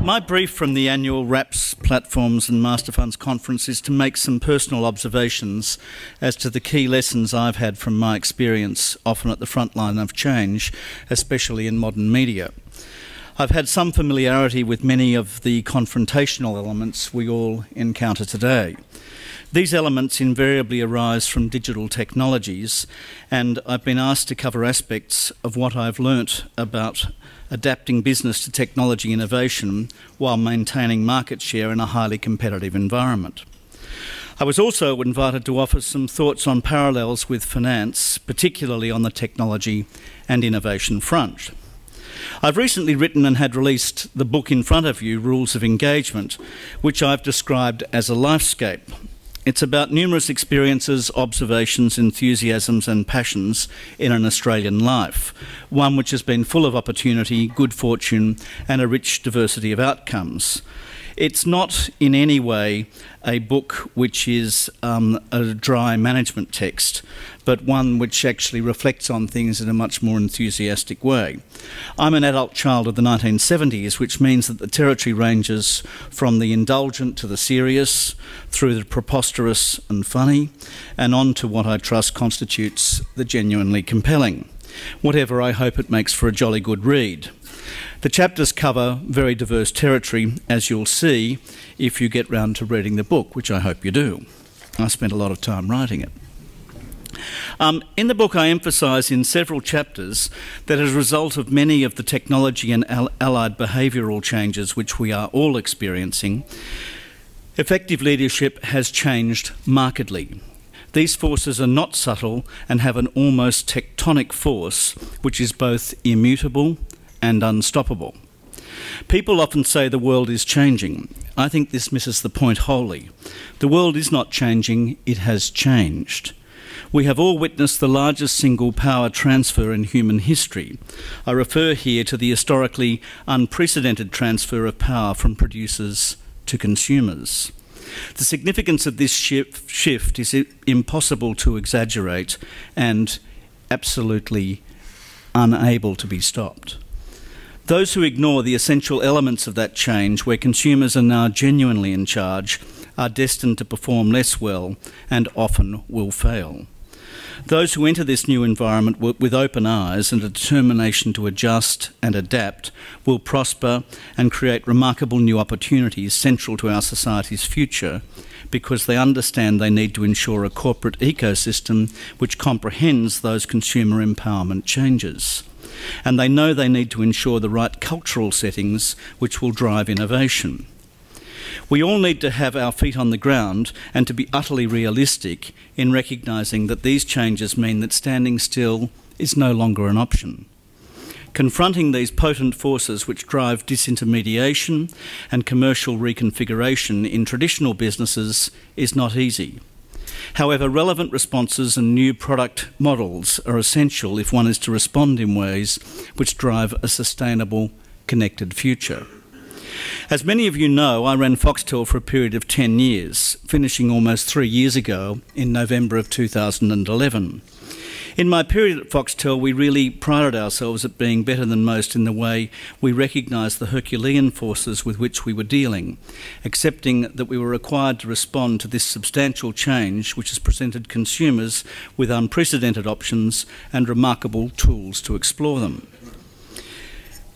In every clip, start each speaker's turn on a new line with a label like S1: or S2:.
S1: My brief from the annual RAPS Platforms and Master Funds Conference is to make some personal observations as to the key lessons I've had from my experience, often at the front line of change, especially in modern media. I've had some familiarity with many of the confrontational elements we all encounter today. These elements invariably arise from digital technologies, and I've been asked to cover aspects of what I've learnt about adapting business to technology innovation while maintaining market share in a highly competitive environment. I was also invited to offer some thoughts on parallels with finance, particularly on the technology and innovation front. I've recently written and had released the book in front of you, Rules of Engagement, which I've described as a lifescape. It's about numerous experiences, observations, enthusiasms and passions in an Australian life, one which has been full of opportunity, good fortune and a rich diversity of outcomes. It's not in any way a book which is a dry management text, but one which actually reflects on things in a much more enthusiastic way. I'm an adult child of the 1970s, which means that the territory ranges from the indulgent to the serious, through the preposterous and funny, and on to what I trust constitutes the genuinely compelling. Whatever, I hope it makes for a jolly good read. The chapters cover very diverse territory, as you'll see if you get round to reading the book, which I hope you do. I spent a lot of time writing it. In the book, I emphasise in several chapters that as a result of many of the technology and allied behavioural changes which we are all experiencing, effective leadership has changed markedly. These forces are not subtle and have an almost tectonic force which is both immutable and unstoppable. People often say the world is changing. I think this misses the point wholly. The world is not changing, it has changed. We have all witnessed the largest single power transfer in human history. I refer here to the historically unprecedented transfer of power from producers to consumers. The significance of this shift is impossible to exaggerate and absolutely unable to be stopped. Those who ignore the essential elements of that change, where consumers are now genuinely in charge, are destined to perform less well and often will fail. Those who enter this new environment with open eyes and a determination to adjust and adapt will prosper and create remarkable new opportunities central to our society's future, because they understand they need to ensure a corporate ecosystem which comprehends those consumer empowerment changes. And they know they need to ensure the right cultural settings which will drive innovation. We all need to have our feet on the ground and to be utterly realistic in recognising that these changes mean that standing still is no longer an option. Confronting these potent forces which drive disintermediation and commercial reconfiguration in traditional businesses is not easy. However, relevant responses and new product models are essential if one is to respond in ways which drive a sustainable, connected future. As many of you know, I ran FOXTEL for a period of 10 years, finishing almost 3 years ago in November of 2011. In my period at FOXTEL, we really prided ourselves at being better than most in the way we recognised the Herculean forces with which we were dealing, accepting that we were required to respond to this substantial change which has presented consumers with unprecedented options and remarkable tools to explore them.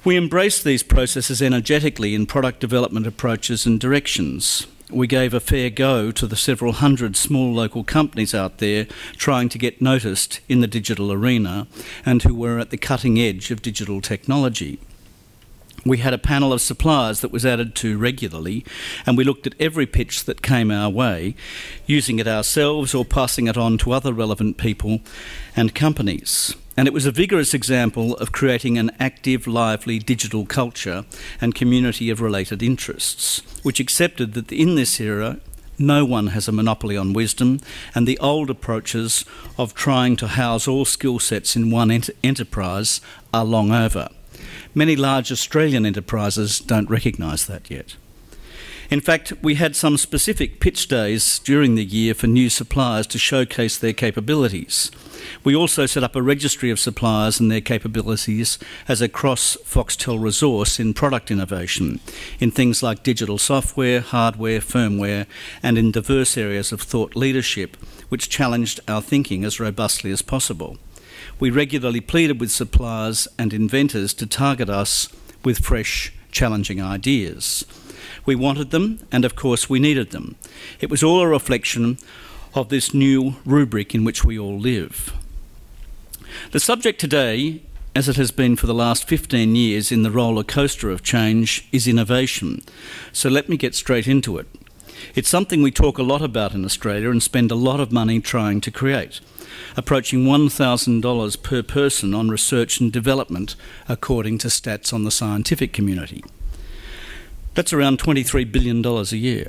S1: We embraced these processes energetically in product development approaches and directions. We gave a fair go to the several hundred small local companies out there trying to get noticed in the digital arena and who were at the cutting edge of digital technology. We had a panel of suppliers that was added to regularly, and we looked at every pitch that came our way, using it ourselves or passing it on to other relevant people and companies. And it was a vigorous example of creating an active, lively digital culture and community of related interests, which accepted that in this era, no one has a monopoly on wisdom, and the old approaches of trying to house all skill sets in one enterprise are long over. Many large Australian enterprises don't recognise that yet. In fact, we had some specific pitch days during the year for new suppliers to showcase their capabilities. We also set up a registry of suppliers and their capabilities as a cross-FOXTEL resource in product innovation, in things like digital software, hardware, firmware, and in diverse areas of thought leadership, which challenged our thinking as robustly as possible. We regularly pleaded with suppliers and inventors to target us with fresh, challenging ideas. We wanted them, and of course we needed them. It was all a reflection of this new rubric in which we all live. The subject today, as it has been for the last 15 years in the roller coaster of change, is innovation. So let me get straight into it. It's something we talk a lot about in Australia and spend a lot of money trying to create, approaching $1,000 per person on research and development, according to stats on the scientific community. That's around $23 billion a year.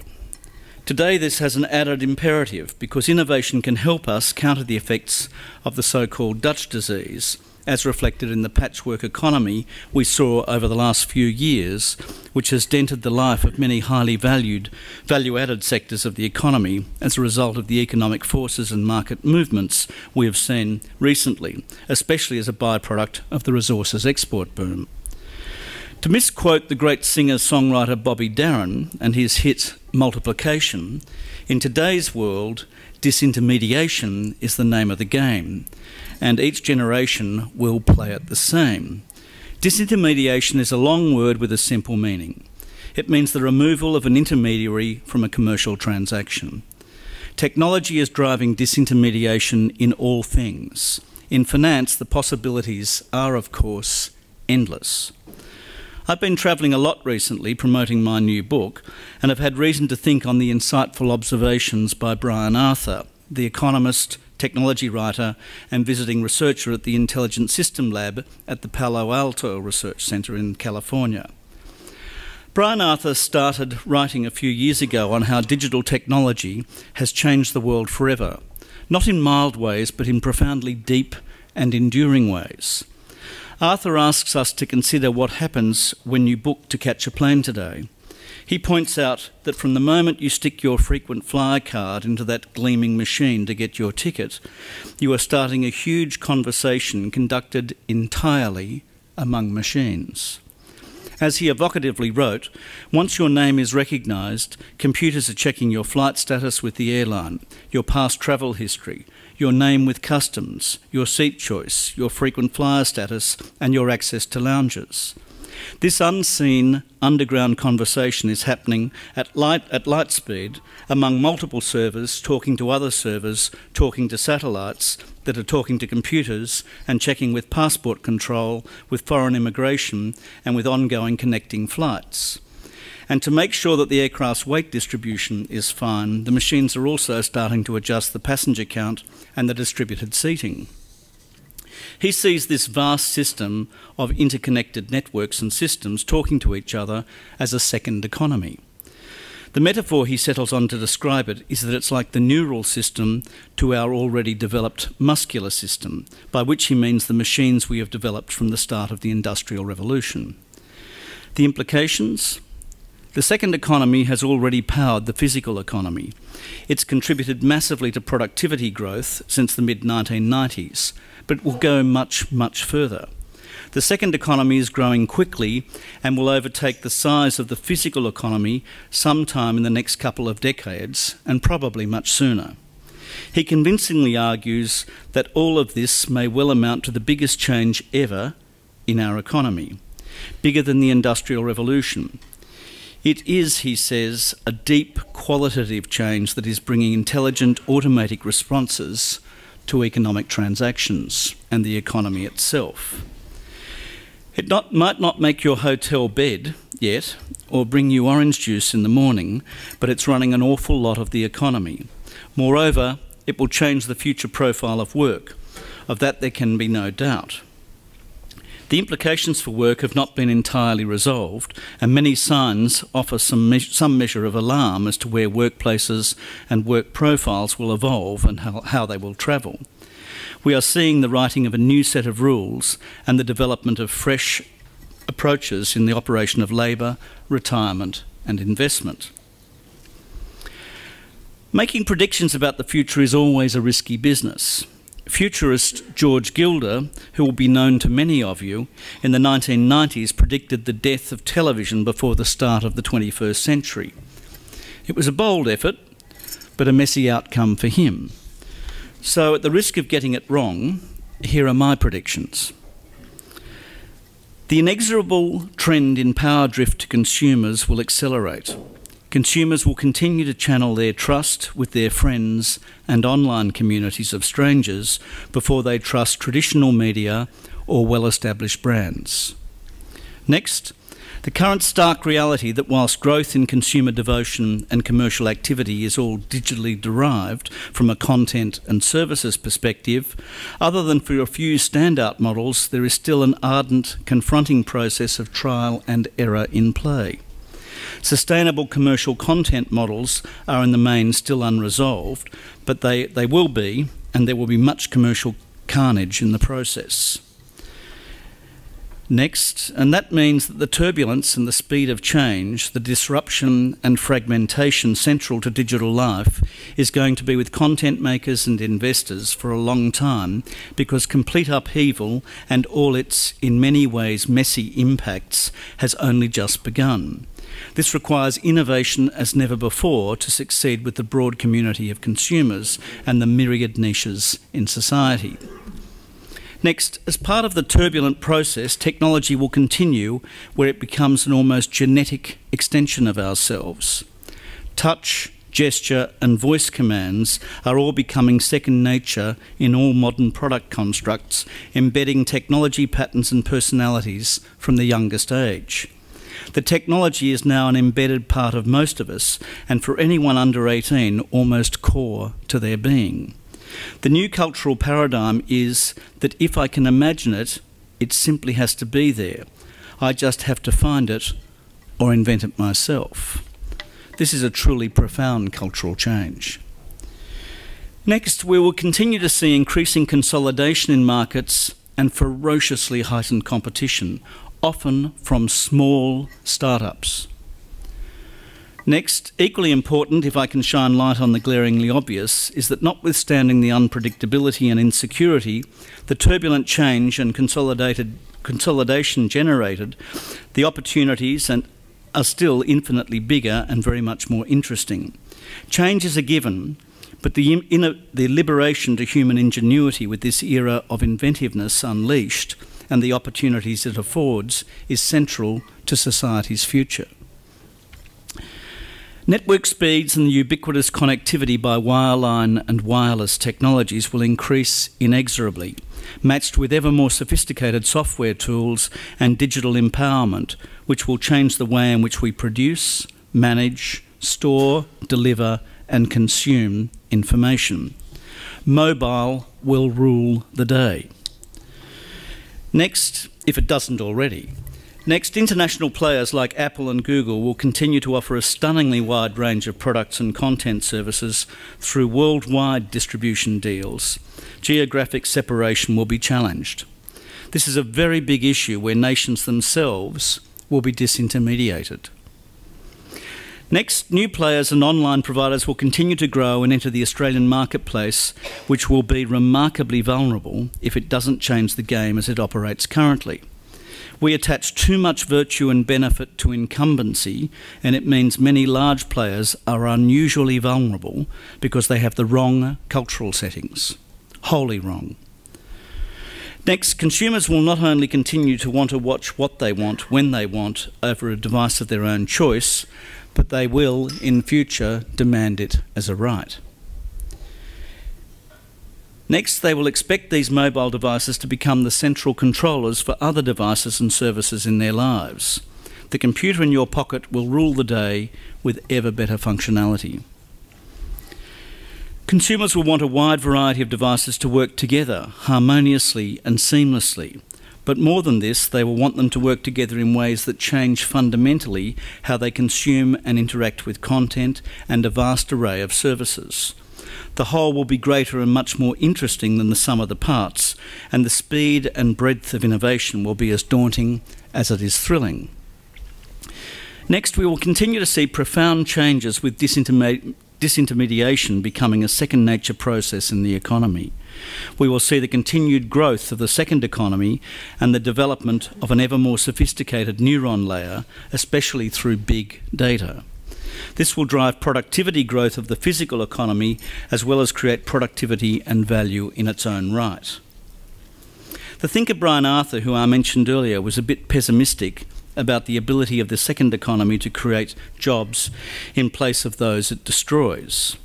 S1: Today this has an added imperative because innovation can help us counter the effects of the so-called Dutch disease, as reflected in the patchwork economy we saw over the last few years, which has dented the life of many highly value-added sectors of the economy as a result of the economic forces and market movements we have seen recently, especially as a byproduct of the resources export boom. To misquote the great singer-songwriter Bobby Darin and his hit Multiplication, in today's world, disintermediation is the name of the game, and each generation will play it the same. Disintermediation is a long word with a simple meaning. It means the removal of an intermediary from a commercial transaction. Technology is driving disintermediation in all things. In finance, the possibilities are, of course, endless. I've been travelling a lot recently promoting my new book and have had reason to think on the insightful observations by Brian Arthur, the economist, technology writer and visiting researcher at the Intelligent System Lab at the Palo Alto Research Centre in California. Brian Arthur started writing a few years ago on how digital technology has changed the world forever, not in mild ways but in profoundly deep and enduring ways. Arthur asks us to consider what happens when you book to catch a plane today. He points out that from the moment you stick your frequent flyer card into that gleaming machine to get your ticket, you are starting a huge conversation conducted entirely among machines. As he evocatively wrote, once your name is recognised, computers are checking your flight status with the airline, your past travel history, your name with customs, your seat choice, your frequent flyer status, and your access to lounges. This unseen underground conversation is happening at light speed among multiple servers talking to other servers, talking to satellites that are talking to computers and checking with passport control, with foreign immigration and with ongoing connecting flights. And to make sure that the aircraft's weight distribution is fine, the machines are also starting to adjust the passenger count and the distributed seating. He sees this vast system of interconnected networks and systems talking to each other as a second economy. The metaphor he settles on to describe it is that it's like the neural system to our already developed muscular system, by which he means the machines we have developed from the start of the Industrial Revolution. The implications? The second economy has already powered the physical economy. It's contributed massively to productivity growth since the mid-1990s, but it will go much, much further. The second economy is growing quickly and will overtake the size of the physical economy sometime in the next couple of decades, and probably much sooner. He convincingly argues that all of this may well amount to the biggest change ever in our economy, bigger than the Industrial Revolution. It is, he says, a deep qualitative change that is bringing intelligent automatic responses to economic transactions and the economy itself. It might not make your hotel bed yet, or bring you orange juice in the morning, but it's running an awful lot of the economy. Moreover, it will change the future profile of work. Of that there can be no doubt. The implications for work have not been entirely resolved, and many signs offer some measure of alarm as to where workplaces and work profiles will evolve and how they will travel. We are seeing the writing of a new set of rules and the development of fresh approaches in the operation of labour, retirement and investment. Making predictions about the future is always a risky business. Futurist George Gilder, who will be known to many of you, in the 1990s predicted the death of television before the start of the 21st century. It was a bold effort, but a messy outcome for him. So, at the risk of getting it wrong, here are my predictions. The inexorable trend in power drift to consumers will accelerate. Consumers will continue to channel their trust with their friends and online communities of strangers before they trust traditional media or well-established brands. Next, the current stark reality that whilst growth in consumer devotion and commercial activity is all digitally derived from a content and services perspective, other than for a few standout models, there is still an ardent, confronting process of trial and error in play. Sustainable commercial content models are in the main still unresolved, but they will be, and there will be much commercial carnage in the process. Next, and that means that the turbulence and the speed of change, the disruption and fragmentation central to digital life is going to be with content makers and investors for a long time, because complete upheaval and all its, in many ways, messy impacts has only just begun. This requires innovation as never before to succeed with the broad community of consumers and the myriad niches in society. Next, as part of the turbulent process, technology will continue where it becomes an almost genetic extension of ourselves. Touch, gesture and voice commands are all becoming second nature in all modern product constructs, embedding technology patterns and personalities from the youngest age. The technology is now an embedded part of most of us, and for anyone under 18, almost core to their being. The new cultural paradigm is that if I can imagine it, it simply has to be there. I just have to find it or invent it myself. This is a truly profound cultural change. Next, we will continue to see increasing consolidation in markets and ferociously heightened competition, often from small startups. Next, equally important, if I can shine light on the glaringly obvious, is that notwithstanding the unpredictability and insecurity, the turbulent change and consolidation generated, the opportunities are still infinitely bigger and very much more interesting. Change is a given, but the liberation to human ingenuity with this era of inventiveness unleashed and the opportunities it affords is central to society's future. Network speeds and the ubiquitous connectivity by wireline and wireless technologies will increase inexorably, matched with ever more sophisticated software tools and digital empowerment, which will change the way in which we produce, manage, store, deliver and consume information. Mobile will rule the day. Next, if it doesn't already, international players like Apple and Google will continue to offer a stunningly wide range of products and content services through worldwide distribution deals. Geographic separation will be challenged. This is a very big issue where nations themselves will be disintermediated. Next, new players and online providers will continue to grow and enter the Australian marketplace, which will be remarkably vulnerable if it doesn't change the game as it operates currently. We attach too much virtue and benefit to incumbency, and it means many large players are unusually vulnerable because they have the wrong cultural settings. Wholly wrong. Next, consumers will not only continue to want to watch what they want, when they want, over a device of their own choice, but they will, in future, demand it as a right. Next, they will expect these mobile devices to become the central controllers for other devices and services in their lives. The computer in your pocket will rule the day with ever better functionality. Consumers will want a wide variety of devices to work together harmoniously and seamlessly. But more than this, they will want them to work together in ways that change fundamentally how they consume and interact with content and a vast array of services. The whole will be greater and much more interesting than the sum of the parts, and the speed and breadth of innovation will be as daunting as it is thrilling. Next, we will continue to see profound changes with disintermediation becoming a second nature process in the economy. We will see the continued growth of the second economy and the development of an ever more sophisticated neuron layer, especially through big data. This will drive productivity growth of the physical economy as well as create productivity and value in its own right. The thinker Brian Arthur, who I mentioned earlier, was a bit pessimistic about the ability of the second economy to create jobs in place of those it destroys.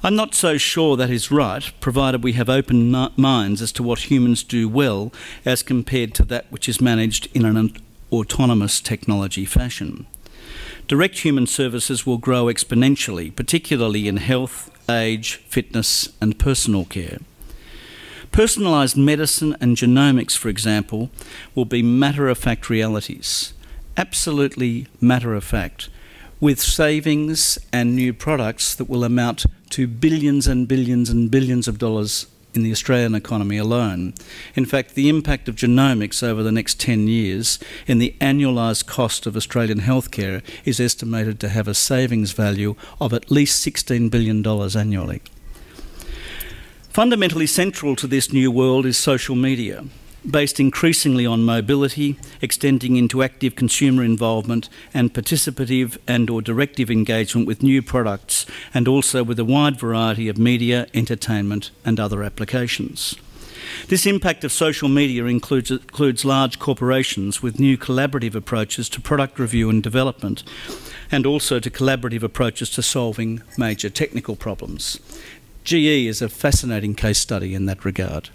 S1: I'm not so sure that is right, provided we have open minds as to what humans do well as compared to that which is managed in an autonomous technology fashion. Direct human services will grow exponentially, particularly in health, age, fitness and personal care. Personalised medicine and genomics, for example, will be matter-of-fact realities. Absolutely matter-of-fact, with savings and new products that will amount to billions and billions and billions of dollars in the Australian economy alone. In fact, the impact of genomics over the next 10 years in the annualised cost of Australian healthcare is estimated to have a savings value of at least $16 billion annually. Fundamentally central to this new world is social media, based increasingly on mobility, extending into active consumer involvement and participative and/or directive engagement with new products, and also with a wide variety of media, entertainment and other applications. This impact of social media includes large corporations with new collaborative approaches to product review and development, and also to collaborative approaches to solving major technical problems. GE is a fascinating case study in that regard.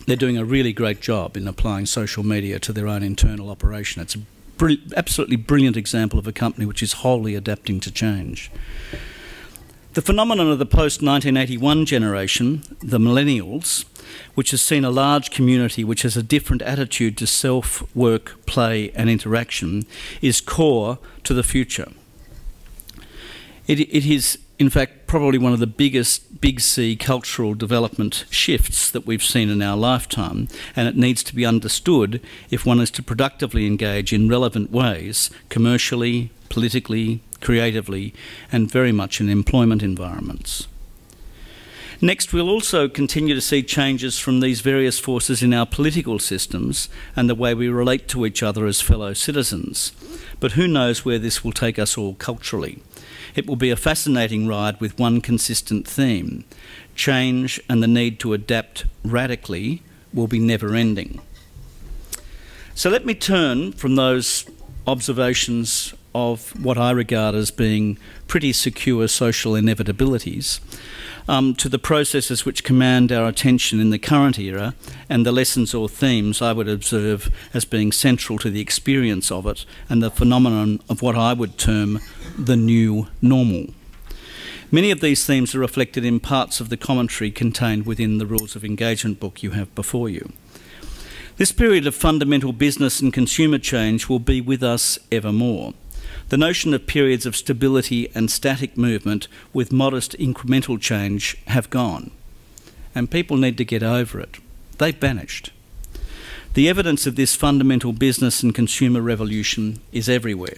S1: They're doing a really great job in applying social media to their own internal operation. It's an absolutely brilliant example of a company which is wholly adapting to change. The phenomenon of the post-1981 generation, the millennials, which has seen a large community which has a different attitude to self, work, play and interaction, is core to the future. It is, in fact, probably one of the biggest big C cultural development shifts that we've seen in our lifetime, and it needs to be understood if one is to productively engage in relevant ways, commercially, politically, creatively, and very much in employment environments. Next, we'll also continue to see changes from these various forces in our political systems and the way we relate to each other as fellow citizens. But who knows where this will take us all culturally? It will be a fascinating ride with one consistent theme. Change and the need to adapt radically will be never-ending. So let me turn from those observations of what I regard as being pretty secure social inevitabilities to the processes which command our attention in the current era and the lessons or themes I would observe as being central to the experience of it and the phenomenon of what I would term the new normal. Many of these themes are reflected in parts of the commentary contained within the Rules of Engagement book you have before you. This period of fundamental business and consumer change will be with us evermore. The notion of periods of stability and static movement with modest incremental change have gone, and people need to get over it. They've vanished. The evidence of this fundamental business and consumer revolution is everywhere.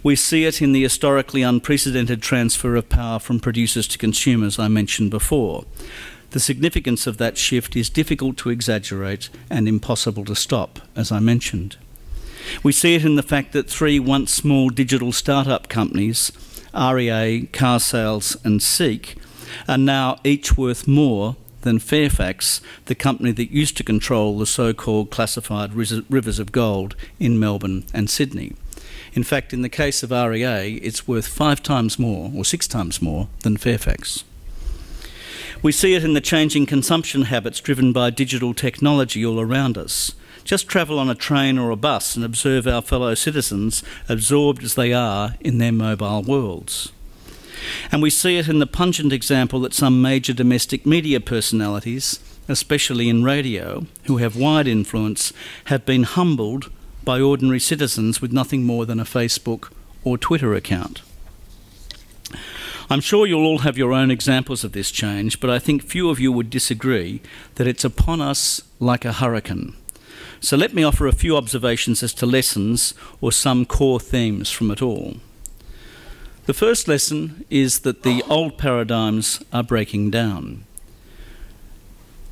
S1: We see it in the historically unprecedented transfer of power from producers to consumers I mentioned before. The significance of that shift is difficult to exaggerate and impossible to stop, as I mentioned. We see it in the fact that three once small digital startup companies, REA, Car Sales and Seek, are now each worth more than Fairfax, the company that used to control the so-called classified rivers of gold in Melbourne and Sydney. In fact, in the case of REA, it's worth 5 times more or 6 times more than Fairfax. We see it in the changing consumption habits driven by digital technology all around us. Just travel on a train or a bus and observe our fellow citizens, absorbed as they are in their mobile worlds. And we see it in the pungent example that some major domestic media personalities, especially in radio, who have wide influence, have been humbled by ordinary citizens with nothing more than a Facebook or Twitter account. I'm sure you'll all have your own examples of this change, but I think few of you would disagree that it's upon us like a hurricane. So let me offer a few observations as to lessons or some core themes from it all. The first lesson is that the old paradigms are breaking down.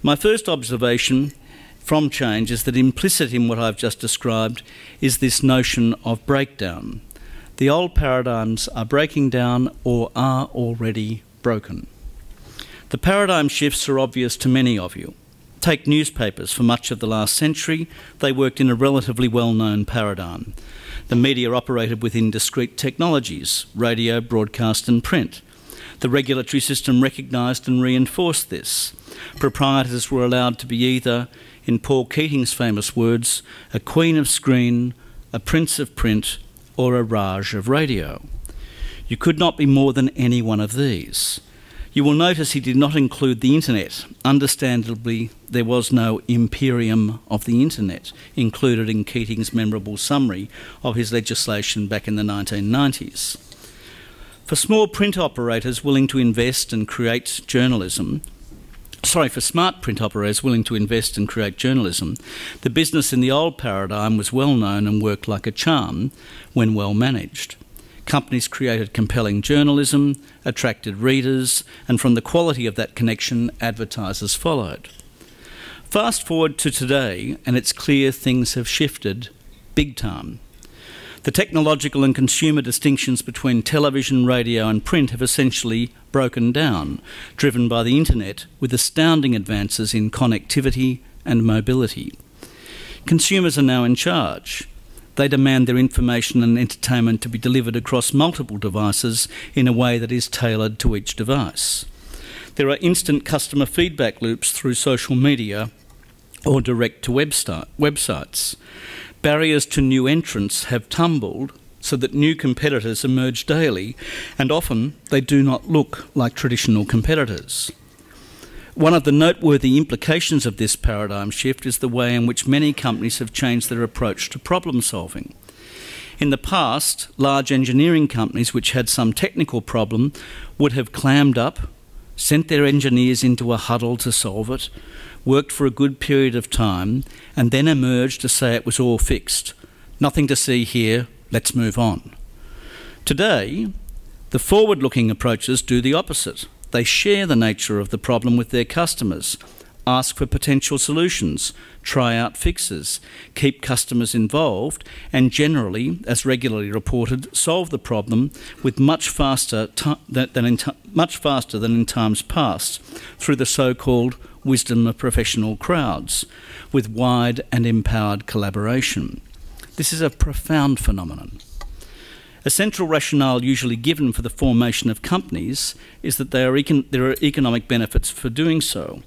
S1: My first observation from change is that implicit in what I've just described is this notion of breakdown. The old paradigms are breaking down or are already broken. The paradigm shifts are obvious to many of you. Take newspapers. For much of the last century, they worked in a relatively well-known paradigm. The media operated within discrete technologies: radio, broadcast and print. The regulatory system recognised and reinforced this. Proprietors were allowed to be either, in Paul Keating's famous words, a queen of screen, a prince of print, or a Raj of radio. You could not be more than any one of these. You will notice he did not include the internet. Understandably, there was no imperium of the internet included in Keating's memorable summary of his legislation back in the 1990s. For small print operators willing to invest and create journalism, for smart print operators willing to invest and create journalism, the business in the old paradigm was well known and worked like a charm when well managed. Companies created compelling journalism, attracted readers, and from the quality of that connection, advertisers followed. Fast forward to today, and it's clear things have shifted big time. The technological and consumer distinctions between television, radio and print have essentially broken down, driven by the internet with astounding advances in connectivity and mobility. Consumers are now in charge. They demand their information and entertainment to be delivered across multiple devices in a way that is tailored to each device. There are instant customer feedback loops through social media or direct to websites. Barriers to new entrants have tumbled so that new competitors emerge daily, and often they do not look like traditional competitors. One of the noteworthy implications of this paradigm shift is the way in which many companies have changed their approach to problem solving. In the past, large engineering companies which had some technical problem would have clammed up, sent their engineers into a huddle to solve it, worked for a good period of time, and then emerged to say it was all fixed. Nothing to see here, let's move on. Today, the forward-looking approaches do the opposite. They share the nature of the problem with their customers, ask for potential solutions, try out fixes, keep customers involved, and generally, as regularly reported, solve the problem with much faster than in times past through the so-called wisdom of professional crowds, with wide and empowered collaboration. This is a profound phenomenon. A central rationale usually given for the formation of companies is that there are economic benefits for doing so.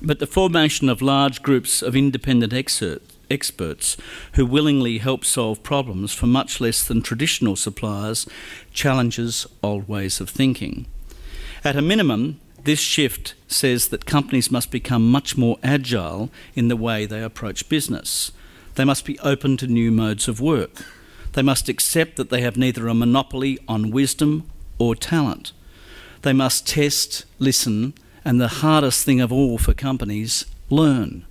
S1: But the formation of large groups of independent experts who willingly help solve problems for much less than traditional suppliers challenges old ways of thinking. At a minimum, this shift says that companies must become much more agile in the way they approach business. They must be open to new modes of work. They must accept that they have neither a monopoly on wisdom or talent. They must test, listen, and the hardest thing of all for companies, learn.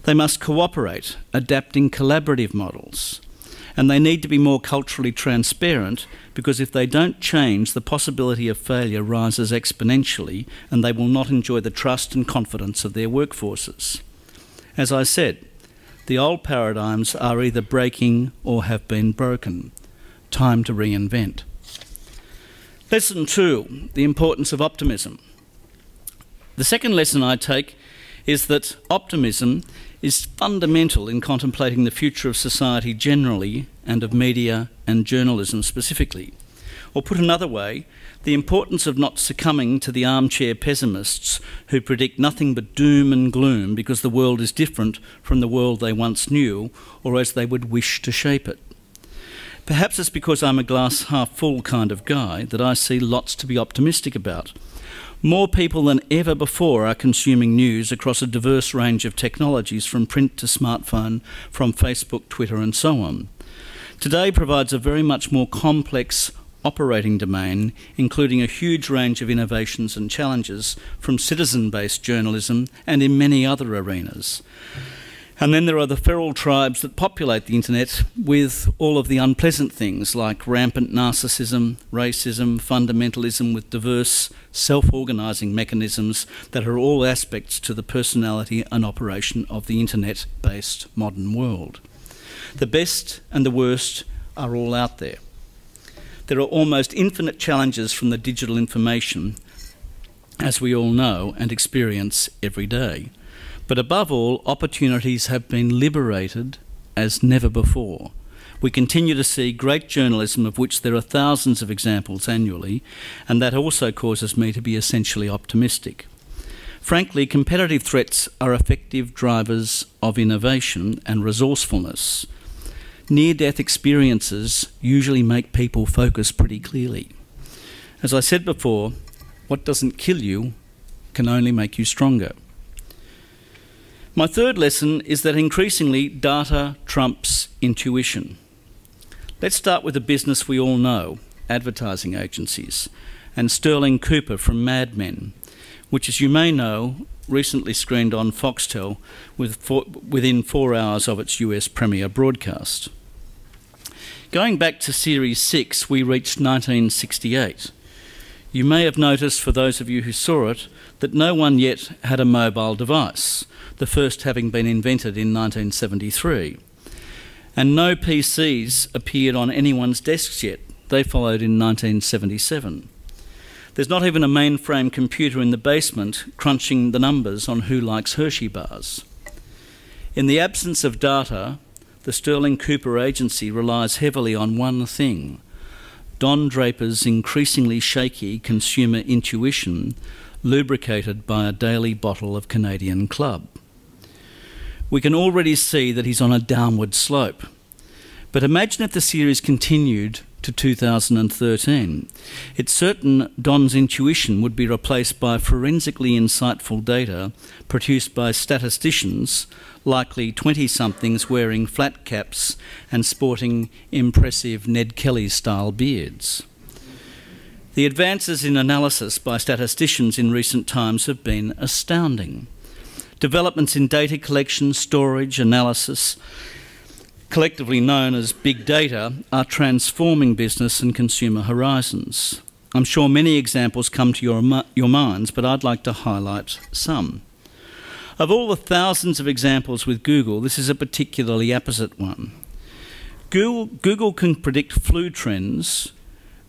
S1: They must cooperate, adapting collaborative models. And they need to be more culturally transparent, because if they don't change, the possibility of failure rises exponentially and they will not enjoy the trust and confidence of their workforces. As I said, the old paradigms are either breaking or have been broken. Time to reinvent. Lesson 2, the importance of optimism. The second lesson I take is that optimism is fundamental in contemplating the future of society generally and of media and journalism specifically. Or put another way, the importance of not succumbing to the armchair pessimists who predict nothing but doom and gloom because the world is different from the world they once knew or as they would wish to shape it. Perhaps it's because I'm a glass half full kind of guy that I see lots to be optimistic about. More people than ever before are consuming news across a diverse range of technologies, from print to smartphone, from Facebook, Twitter and so on. Today provides a very much more complex operating domain, including a huge range of innovations and challenges from citizen-based journalism and in many other arenas. And then there are the feral tribes that populate the internet with all of the unpleasant things like rampant narcissism, racism, fundamentalism with diverse self-organising mechanisms that are all aspects to the personality and operation of the internet-based modern world. The best and the worst are all out there. There are almost infinite challenges from the digital information, as we all know and experience every day. But above all, opportunities have been liberated as never before. We continue to see great journalism, of which there are thousands of examples annually, and that also causes me to be essentially optimistic. Frankly, competitive threats are effective drivers of innovation and resourcefulness. Near-death experiences usually make people focus pretty clearly. As I said before, what doesn't kill you can only make you stronger. My third lesson is that increasingly data trumps intuition. Let's start with a business we all know, advertising agencies, and Sterling Cooper from Mad Men, which, as you may know, recently screened on FOXTEL within 4 hours of its US premiere broadcast. Going back to Series 6, we reached 1968. You may have noticed, for those of you who saw it, that no one yet had a mobile device, the first having been invented in 1973. And no PCs appeared on anyone's desks yet. They followed in 1977. There's not even a mainframe computer in the basement crunching the numbers on who likes Hershey bars. In the absence of data, the Sterling Cooper agency relies heavily on one thing: Don Draper's increasingly shaky consumer intuition, lubricated by a daily bottle of Canadian Club. We can already see that he's on a downward slope. But imagine if the series continued to 2013. It's certain Don's intuition would be replaced by forensically insightful data produced by statisticians, likely 20-somethings wearing flat caps and sporting impressive Ned Kelly-style beards. The advances in analysis by statisticians in recent times have been astounding. Developments in data collection, storage, analysis, collectively known as big data, are transforming business and consumer horizons. I'm sure many examples come to your minds, but I'd like to highlight some. Of all the thousands of examples with Google, this is a particularly apposite one. Google can predict flu trends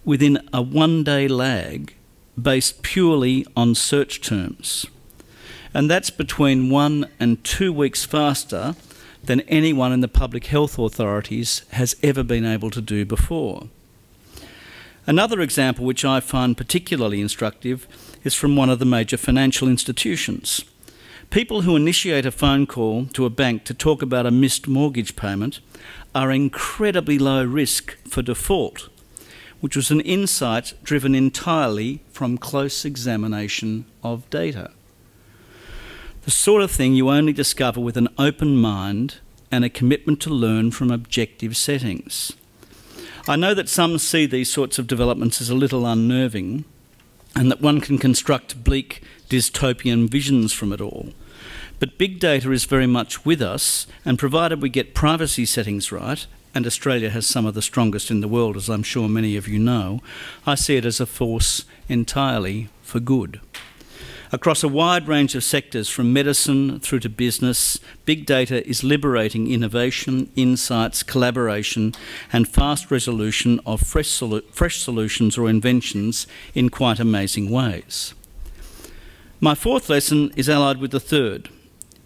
S1: within a one-day lag based purely on search terms. And that's between 1 and 2 weeks faster than anyone in the public health authorities has ever been able to do before. Another example which I find particularly instructive is from one of the major financial institutions. People who initiate a phone call to a bank to talk about a missed mortgage payment are incredibly low risk for default, which was an insight driven entirely from close examination of data. The sort of thing you only discover with an open mind and a commitment to learn from objective settings. I know that some see these sorts of developments as a little unnerving, and that one can construct bleak dystopian visions from it all. But big data is very much with us, and provided we get privacy settings right, and Australia has some of the strongest in the world, as I'm sure many of you know, I see it as a force entirely for good. Across a wide range of sectors, from medicine through to business, big data is liberating innovation, insights, collaboration, and fast resolution of fresh solutions or inventions in quite amazing ways. My fourth lesson is allied with the third.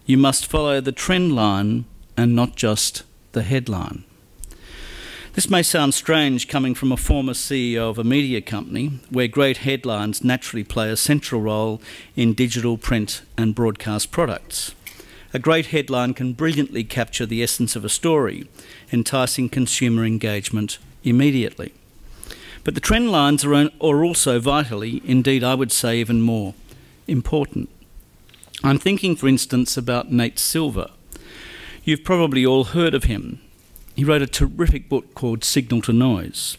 S1: You must follow the trend line and not just the headline. This may sound strange coming from a former CEO of a media company, where great headlines naturally play a central role in digital, print and broadcast products. A great headline can brilliantly capture the essence of a story, enticing consumer engagement immediately. But the trend lines are also vitally, indeed I would say even more, important. I'm thinking, for instance, about Nate Silver. You've probably all heard of him. He wrote a terrific book called Signal to Noise.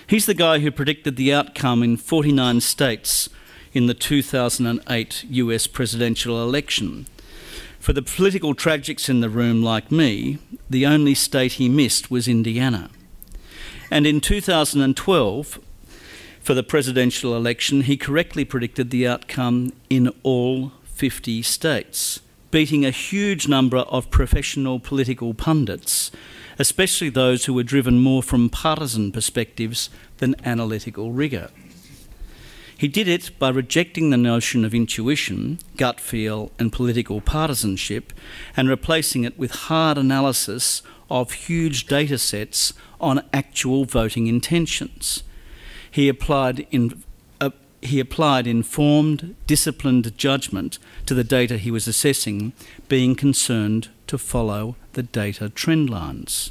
S1: He's the guy who predicted the outcome in 49 states in the 2008 US presidential election. For the political tragics in the room like me, the only state he missed was Indiana. And in 2012, for the presidential election, he correctly predicted the outcome in all 50 states, beating a huge number of professional political pundits, especially those who were driven more from partisan perspectives than analytical rigour. He did it by rejecting the notion of intuition, gut feel and political partisanship and replacing it with hard analysis of huge data sets on actual voting intentions. He applied informed, disciplined judgment to the data he was assessing, being concerned to follow the data trend lines.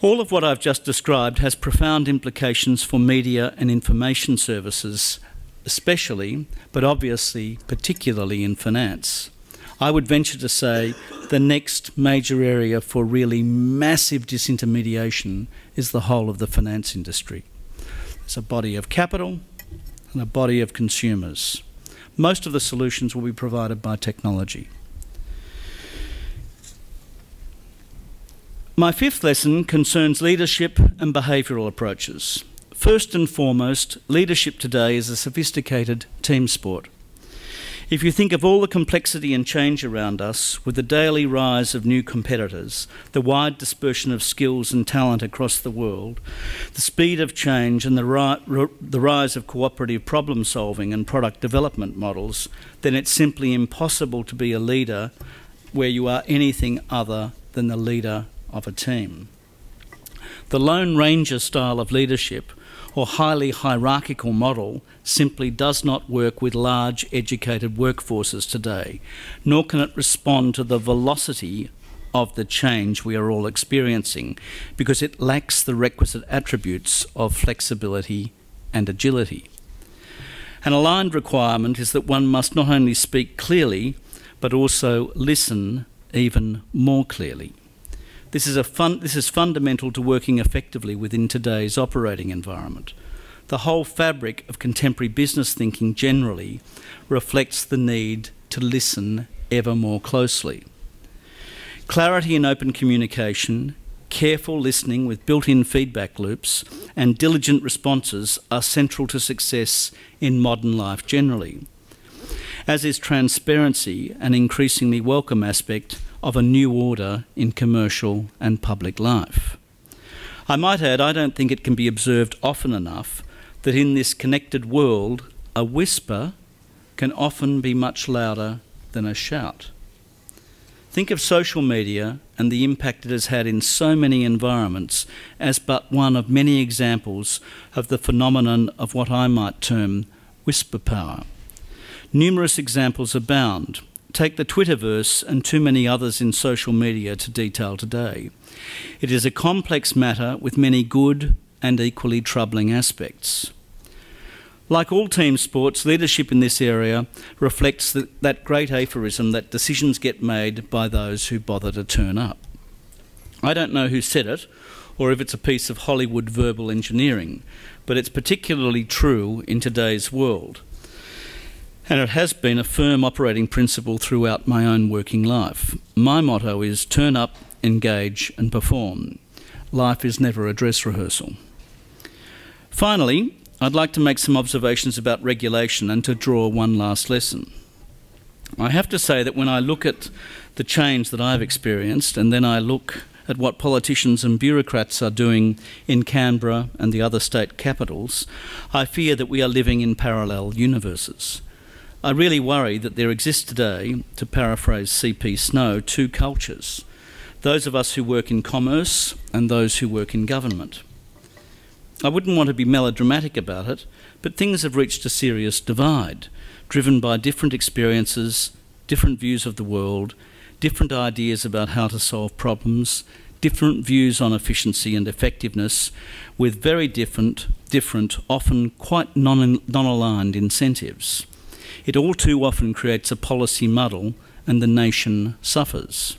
S1: All of what I've just described has profound implications for media and information services, especially, but obviously particularly in finance. I would venture to say the next major area for really massive disintermediation is the whole of the finance industry. There's a body of capital and a body of consumers. Most of the solutions will be provided by technology. My fifth lesson concerns leadership and behavioural approaches. First and foremost, leadership today is a sophisticated team sport. If you think of all the complexity and change around us, with the daily rise of new competitors, the wide dispersion of skills and talent across the world, the speed of change and the rise of cooperative problem solving and product development models, then it's simply impossible to be a leader where you are anything other than the leader of a team. The Lone Ranger style of leadership or highly hierarchical model simply does not work with large educated workforces today, nor can it respond to the velocity of the change we are all experiencing, because it lacks the requisite attributes of flexibility and agility. An aligned requirement is that one must not only speak clearly, but also listen even more clearly. This is fundamental to working effectively within today's operating environment. The whole fabric of contemporary business thinking generally reflects the need to listen ever more closely. Clarity and open communication, careful listening with built-in feedback loops, and diligent responses are central to success in modern life generally, as is transparency, an increasingly welcome aspect of a new order in commercial and public life. I might add, I don't think it can be observed often enough that in this connected world, a whisper can often be much louder than a shout. Think of social media and the impact it has had in so many environments as but one of many examples of the phenomenon of what I might term whisper power. Numerous examples abound. Take the Twitterverse and too many others in social media to detail today. It is a complex matter with many good and equally troubling aspects. Like all team sports, leadership in this area reflects that great aphorism that decisions get made by those who bother to turn up. I don't know who said it, or if it's a piece of Hollywood verbal engineering, but it's particularly true in today's world. And it has been a firm operating principle throughout my own working life. My motto is turn up, engage and perform. Life is never a dress rehearsal. Finally, I'd like to make some observations about regulation and to draw one last lesson. I have to say that when I look at the change that I've experienced and then I look at what politicians and bureaucrats are doing in Canberra and the other state capitals, I fear that we are living in parallel universes. I really worry that there exists today, to paraphrase C.P. Snow, two cultures, those of us who work in commerce and those who work in government. I wouldn't want to be melodramatic about it, but things have reached a serious divide, driven by different experiences, different views of the world, different ideas about how to solve problems, different views on efficiency and effectiveness, with very different, often quite non-aligned incentives. It all too often creates a policy muddle and the nation suffers.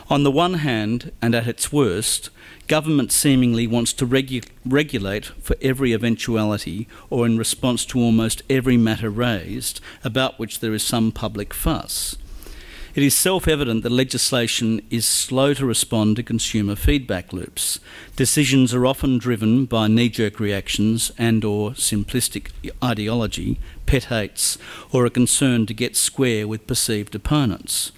S1: On the one hand, and at its worst, government seemingly wants to regulate for every eventuality or in response to almost every matter raised about which there is some public fuss. It is self-evident that legislation is slow to respond to consumer feedback loops. Decisions are often driven by knee-jerk reactions and/or simplistic ideology, pet hates, or a concern to get square with perceived opponents.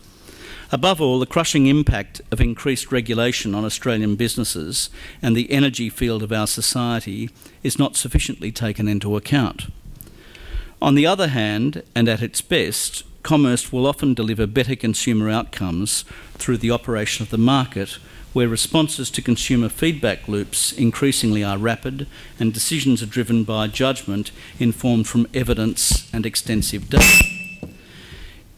S1: Above all, the crushing impact of increased regulation on Australian businesses and the energy field of our society is not sufficiently taken into account. On the other hand, and at its best, commerce will often deliver better consumer outcomes through the operation of the market, where responses to consumer feedback loops increasingly are rapid and decisions are driven by judgment informed from evidence and extensive data.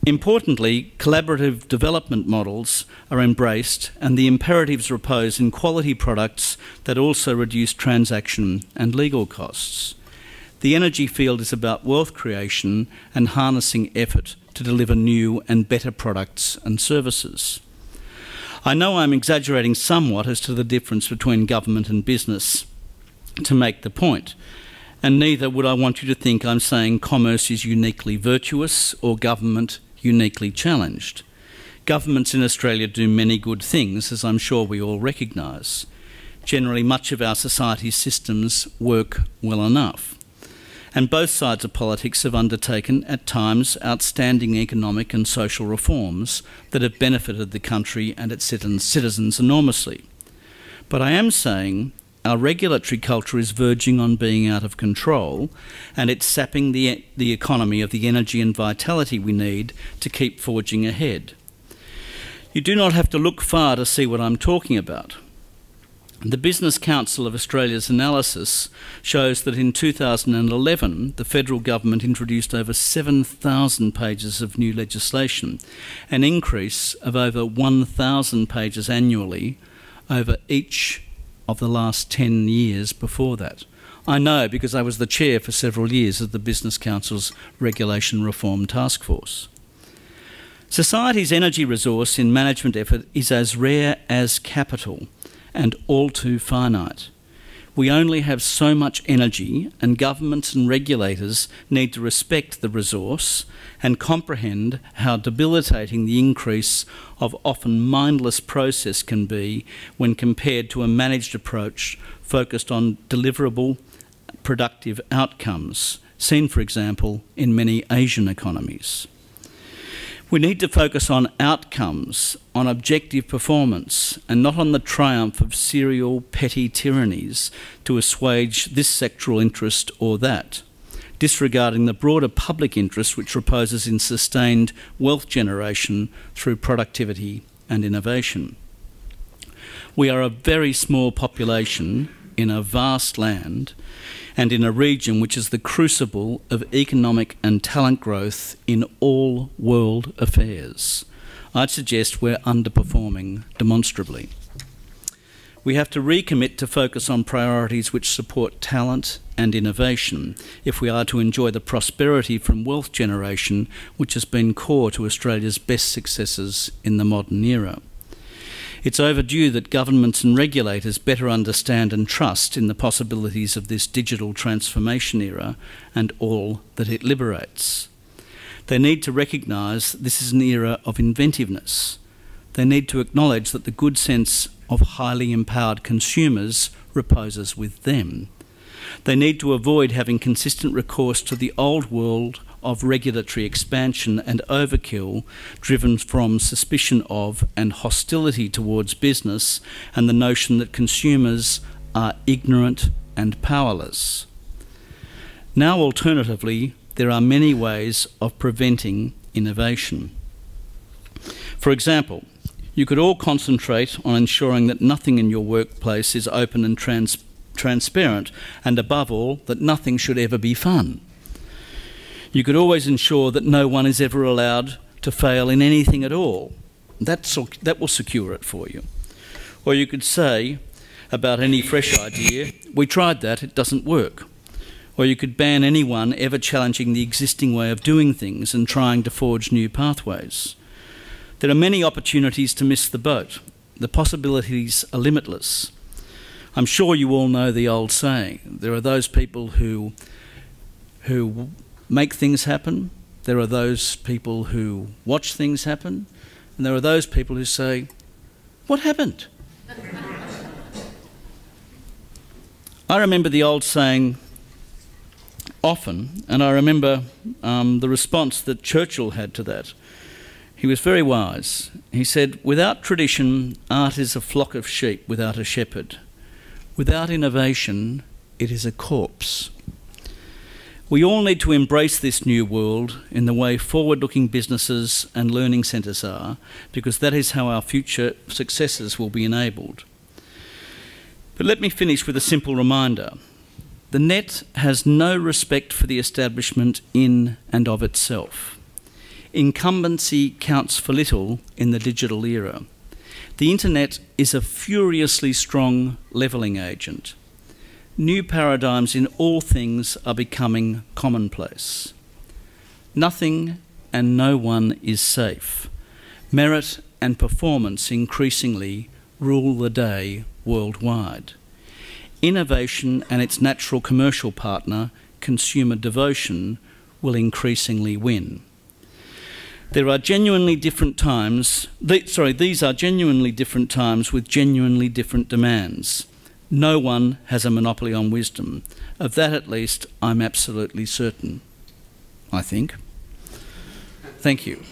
S1: Importantly, collaborative development models are embraced and the imperatives repose in quality products that also reduce transaction and legal costs. The energy field is about wealth creation and harnessing effort to deliver new and better products and services. I know I'm exaggerating somewhat as to the difference between government and business to make the point, and neither would I want you to think I'm saying commerce is uniquely virtuous or government uniquely challenged. Governments in Australia do many good things, as I'm sure we all recognise. Generally, much of our society's systems work well enough. And both sides of politics have undertaken, at times, outstanding economic and social reforms that have benefited the country and its citizens enormously. But I am saying our regulatory culture is verging on being out of control, and it's sapping the economy of the energy and vitality we need to keep forging ahead. You do not have to look far to see what I'm talking about. The Business Council of Australia's analysis shows that in 2011, the federal government introduced over 7,000 pages of new legislation, an increase of over 1,000 pages annually over each of the last 10 years before that. I know because I was the chair for several years of the Business Council's Regulation Reform Task Force. Society's energy resource in management effort is as rare as capital and all too finite. We only have so much energy, and governments and regulators need to respect the resource and comprehend how debilitating the increase of often mindless process can be when compared to a managed approach focused on deliverable, productive outcomes, seen, for example, in many Asian economies. We need to focus on outcomes, on objective performance, and not on the triumph of serial petty tyrannies to assuage this sectoral interest or that, disregarding the broader public interest which reposes in sustained wealth generation through productivity and innovation. We are a very small population in a vast land and in a region which is the crucible of economic and talent growth in all world affairs. I'd suggest we're underperforming demonstrably. We have to recommit to focus on priorities which support talent and innovation if we are to enjoy the prosperity from wealth generation which has been core to Australia's best successes in the modern era. It's overdue that governments and regulators better understand and trust in the possibilities of this digital transformation era and all that it liberates. They need to recognise this is an era of inventiveness. They need to acknowledge that the good sense of highly empowered consumers reposes with them. They need to avoid having consistent recourse to the old world of regulatory expansion and overkill driven from suspicion of and hostility towards business and the notion that consumers are ignorant and powerless. Now, alternatively, there are many ways of preventing innovation. For example, you could all concentrate on ensuring that nothing in your workplace is open and transparent, and above all, that nothing should ever be fun. You could always ensure that no one is ever allowed to fail in anything at all. That will secure it for you. Or you could say about any fresh idea, we tried that, it doesn't work. Or you could ban anyone ever challenging the existing way of doing things and trying to forge new pathways. There are many opportunities to miss the boat. The possibilities are limitless. I'm sure you all know the old saying, there are those people who make things happen, there are those people who watch things happen, And there are those people who say, what happened? I remember the old saying often, and I remember the response that Churchill had to that. He was very wise. He said, without tradition, art is a flock of sheep without a shepherd. Without innovation, it is a corpse. We all need to embrace this new world in the way forward-looking businesses and learning centres are, because that is how our future successes will be enabled. But let me finish with a simple reminder. The net has no respect for the establishment in and of itself. Incumbency counts for little in the digital era. The internet is a furiously strong levelling agent. New paradigms in all things are becoming commonplace. Nothing and no one is safe. Merit and performance increasingly rule the day worldwide. Innovation and its natural commercial partner, consumer devotion, will increasingly win. There are genuinely different times, these are genuinely different times with genuinely different demands. No one has a monopoly on wisdom. Of that, at least, I'm absolutely certain, I think. Thank you.